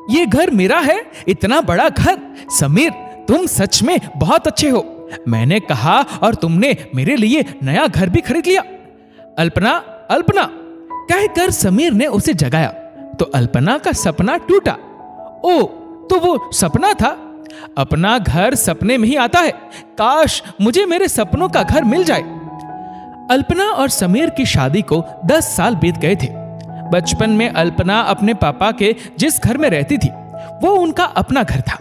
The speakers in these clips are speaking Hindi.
ये घर मेरा है, इतना बड़ा घर। समीर, तुम सच में बहुत अच्छे हो। मैंने कहा और तुमने मेरे लिए नया घर भी खरीद लिया। अल्पना, अल्पना कहकर समीर ने उसे जगाया तो अल्पना का सपना टूटा। ओ, तो वो सपना था। अपना घर सपने में ही आता है। काश मुझे मेरे सपनों का घर मिल जाए। अल्पना और समीर की शादी को 10 साल बीत गए थे। बचपन में अल्पना अपने पापा के जिस घर में रहती थी वो उनका अपना घर था।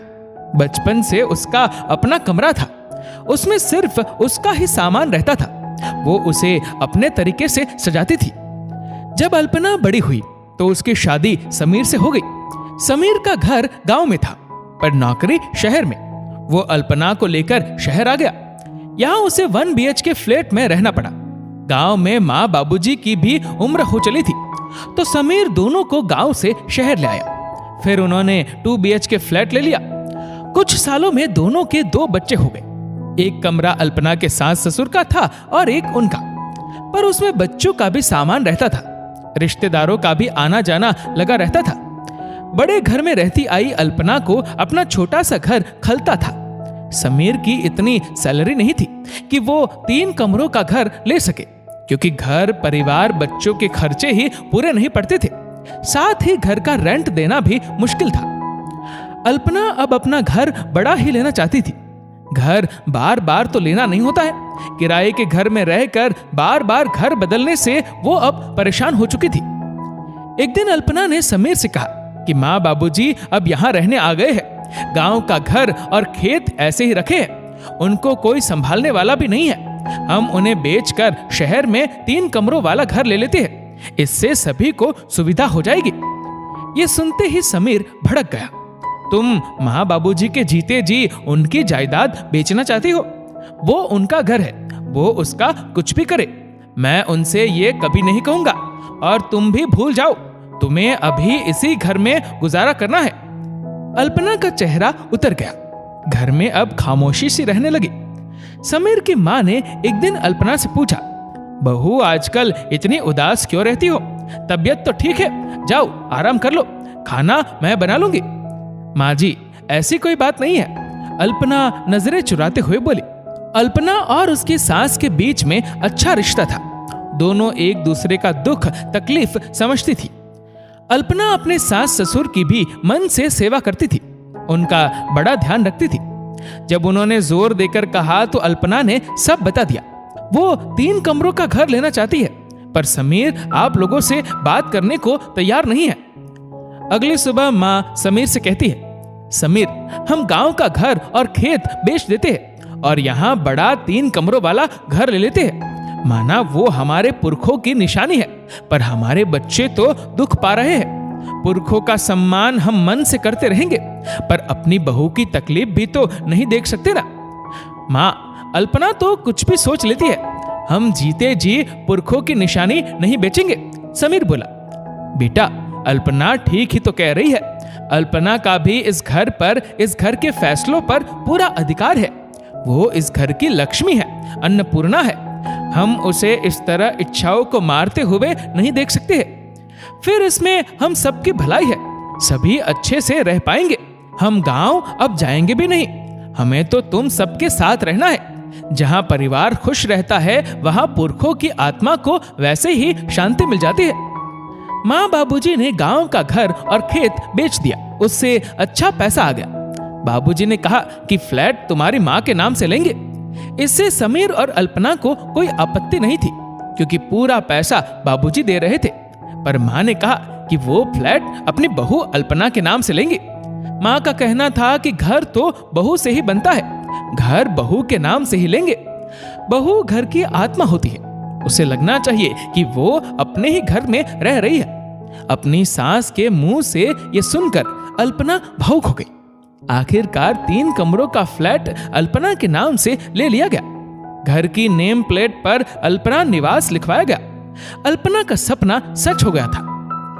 बचपन से उसका अपना कमरा था। उसमें सिर्फ उसका ही सामान रहता था। वो उसे अपने तरीके से सजाती थी। जब अल्पना बड़ी हुई तो उसकी शादी समीर से हो गई। समीर का घर गांव में था पर नौकरी शहर में। वो अल्पना को लेकर शहर आ गया। यहाँ उसे 1 BHK फ्लैट में रहना पड़ा। गांव में माँ बाबूजी की भी उम्र हो चली थी तो समीर दोनों को गांव से शहर ले आया। फिर उन्होंने 2 BHK फ्लैट ले लिया। कुछ सालों में दोनों के 2 बच्चे हो गए। एक कमरा अल्पना के सास ससुर का था और एक उनका, पर उसमें बच्चों का भी सामान रहता था। रिश्तेदारों का भी आना जाना लगा रहता था। बड़े घर में रहती आई अल्पना को अपना छोटा सा घर खलता था। समीर की इतनी सैलरी नहीं थी कि वो 3 कमरों का घर ले सके, क्योंकि घर परिवार बच्चों के खर्चे ही पूरे नहीं पड़ते थे। साथ ही घर का रेंट देना भी मुश्किल था। अल्पना अब अपना घर बड़ा ही लेना चाहती थी। घर बार बार तो लेना नहीं होता है। किराए के घर में रहकर बार बार घर बदलने से वो अब परेशान हो चुकी थी। एक दिन अल्पना ने समीर से कहा कि माँ बाबूजी अब यहाँ रहने आ गए हैं। गांव का घर और खेत ऐसे ही रखे हैं। उनको कोई संभालने वाला भी नहीं है। हम उन्हें बेचकर शहर में 3 कमरों वाला घर ले लेते हैं। इससे सभी को सुविधा हो जाएगी। ये सुनते ही समीर भड़क गया। तुम माँ बाबूजी के जीते जी उनकी जायदाद बेचना चाहती हो? वो उनका घर है, वो उसका कुछ भी करे। मैं उनसे ये कभी नहीं कहूंगा और तुम भी भूल जाओ। तुम्हें अभी इसी घर में गुजारा करना है। अल्पना का चेहरा उतर गया। घर में अब खामोशी सी रहने लगी। समीर की माँ ने एक दिन अल्पना से पूछा, बहू आजकल इतनी उदास क्यों रहती हो? तबीयत तो ठीक है, जाओ आराम कर लो, खाना मैं बना लूंगी। माँ जी, ऐसी कोई बात नहीं है, अल्पना नजरें चुराते हुए बोली। अल्पना और उसकी सास के बीच में अच्छा रिश्ता था। दोनों एक दूसरे का दुख तकलीफ समझती थी। अल्पना अपने सास ससुर की भी मन से सेवा करती थी। उनका बड़ा ध्यान रखती थी। जब उन्होंने जोर देकर कहा तो अल्पना ने सब बता दिया। वो 3 कमरों का घर लेना चाहती है, पर समीर आप लोगों से बात करने को तैयार नहीं है। अगली सुबह माँ समीर से कहती है, समीर, हम गांव का घर और खेत बेच देते हैं और यहाँ बड़ा 3 कमरों वाला घर ले लेते हैं। माना वो हमारे पुरखों की निशानी है, पर हमारे बच्चे तो दुख पा रहे हैं। पुरखों का सम्मान हम मन से करते रहेंगे, पर अपनी बहू की तकलीफ भी तो नहीं देख सकते ना। माँ, अल्पना तो कुछ भी सोच लेती है। हम जीते जी पुरखों की निशानी नहीं बेचेंगे। समीर बोला, बेटा, अल्पना ठीक ही तो कह रही है। अल्पना का भी इस घर पर, इस घर के फैसलों पर पूरा अधिकार है। वो इस घर की लक्ष्मी है, अन्नपूर्णा है। हम उसे इस तरह इच्छाओं को मारते हुए नहीं देख सकते हैं। फिर इसमें हम सबकी भलाई है, सभी अच्छे से रह पाएंगे। हम गांव अब जाएंगे भी नहीं। हमें तो तुम सबके साथ रहना है। जहां परिवार खुश रहता है वहां पुरखों की आत्मा को वैसे ही शांति मिल जाती है। माँ बाबूजी ने गांव का घर और खेत बेच दिया। उससे अच्छा पैसा आ गया। बाबूजी ने कहा कि फ्लैट तुम्हारी माँ के नाम से लेंगे। इससे समीर और अल्पना को कोई आपत्ति नहीं थी, क्योंकि पूरा पैसा बाबूजी दे रहे थे। पर माँ ने कहा कि वो फ्लैट अपनी बहू अल्पना के नाम से लेंगे। माँ का कहना था कि घर तो बहू से ही बनता है, घर बहू के नाम से ही लेंगे। बहू घर की आत्मा होती है। उसे लगना चाहिए कि वो अपने ही घर में रह रही है। अपनी सास के मुंह से ये सुनकर अल्पना भावुक हो गई। आखिरकार 3 कमरों का फ्लैट अल्पना के नाम से ले लिया गया। घर की नेम प्लेट पर अल्पना निवास लिखवाया गया। अल्पना का सपना सच हो गया था।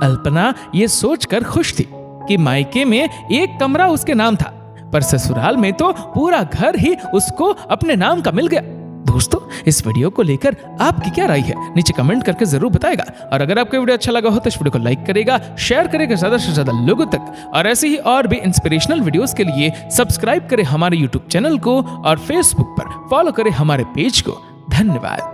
अल्पना ये सोचकर खुश थी कि मायके में 1 कमरा उसके नाम था, पर ससुराल में तो पूरा घर ही उसको अपने नाम का मिल गया। दोस्तों, इस वीडियो को लेकर आपकी क्या राय है नीचे कमेंट करके जरूर बताएगा। और अगर आपको वीडियो अच्छा लगा हो तो इस वीडियो को लाइक करेगा, शेयर करेगा ज्यादा से ज्यादा लोगों तक। और ऐसे ही और भी इंस्पिरेशनल वीडियोस के लिए सब्सक्राइब करें हमारे यूट्यूब चैनल को और फेसबुक पर फॉलो करें हमारे पेज को। धन्यवाद।